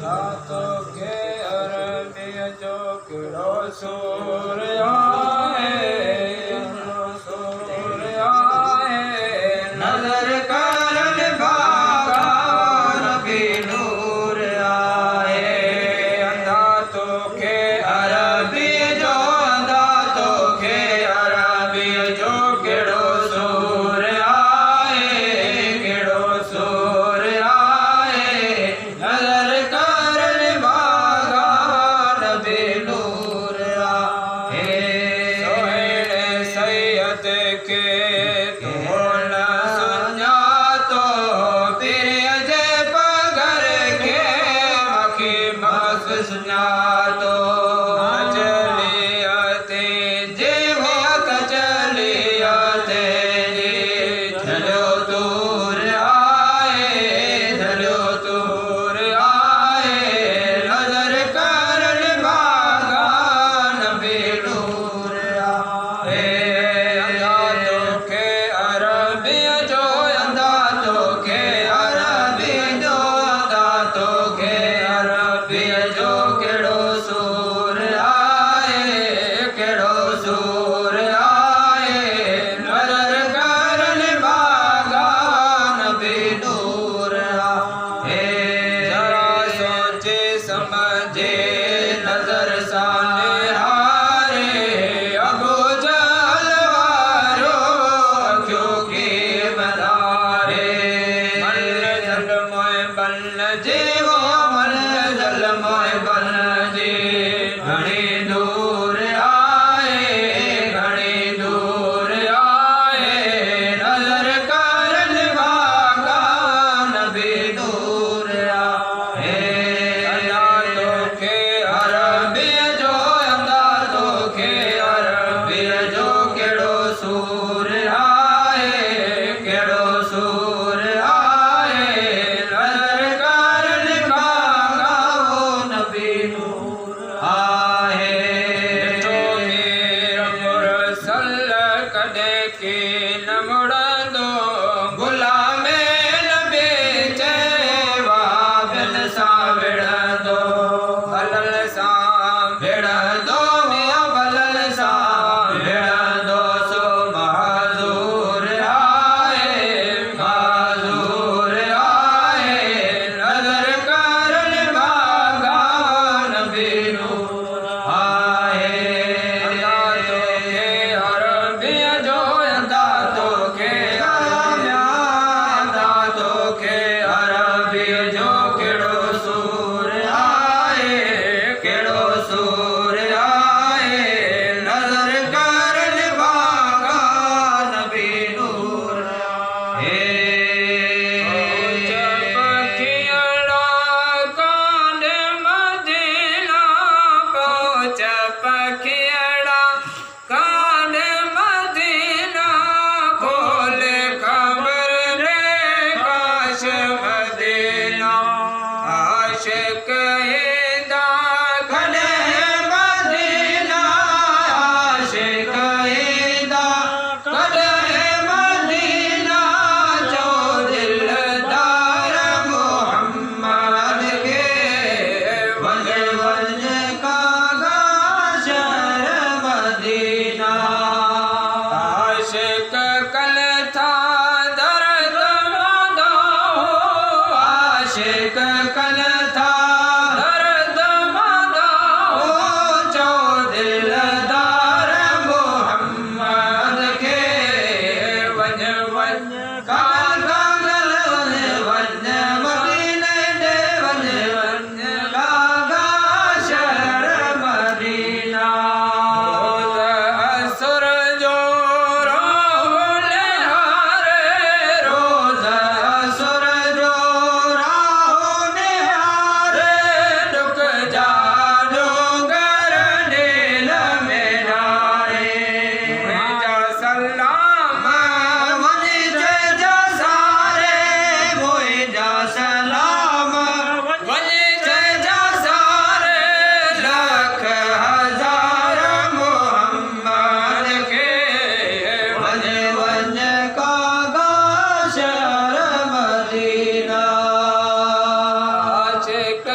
तो के अरबी जो किड़ो सूर आए नजर करन बागा नबी नूर आए अंधा तो के अरबी जो अंधा तो के अरबी जो किड़ो सूर आए किड़ो सूर आए नजर करन बागा नबी नूर आए सोहेल सैयद के सुनातो चलियाते जेवा चलियाते चलो दूर आए नजर करन बागा नबी नूर आए अंधा तो के अरबी जो अंधा तो के अरबी जो अंधा तो के अरबी जो केड़ो सूर आए नजर करन बागा नबी नूर आए जरा सोचे समझे नजर साने हारे अबू जहल वारो क्योंकि मदारे मन जल मोय बन जीवो मन जल मोय बन जी घणी दूर आए नजर करन बागा नबी नूर आए अंधा तो के अरबी जो अंधा तो के अरबी जो केड़ो सूर आए नजर करन बागा वो नबी नूर आए तो मेरा मुरसल कदे की न मुड़ंदो गुलामे नबी चेवा बिन सा विड़ंदो बलल सा विड़ंदो मियां बलल सा विड़ंदो सो महजूर आए नजर करन बागा नबी नूर आए अंधा तो के अरबी जो अंधा तो के अरबी जो केड़ो सूर आए नजर करन बागा नबी नूर आए चपखियड़ा कांड मदीना चपखियड़ा कांड मदीना खोले खबर रे काश मदीना आशिक हिंदा खड़े मदीना आशिक हिंदा खड़े मदीना जो दिलदार मोहम्मद के वंज का गाशर मदीना आशिक कल था दर्द मदा आशिक कल था दर्द मदा जो दिलदार मोहम्मद के वंज का मदीने दे वंज का गाशर मदीना असुर जो रोले हारे रोज असुर जो राहोने हारे डुक जा डोंगर नील में नारे जा सलाम वनी जा सारे मोए जा सलाम वनी जा सारे लाख हजार मोहम्मद के वंज का गाशर मदीना आशिक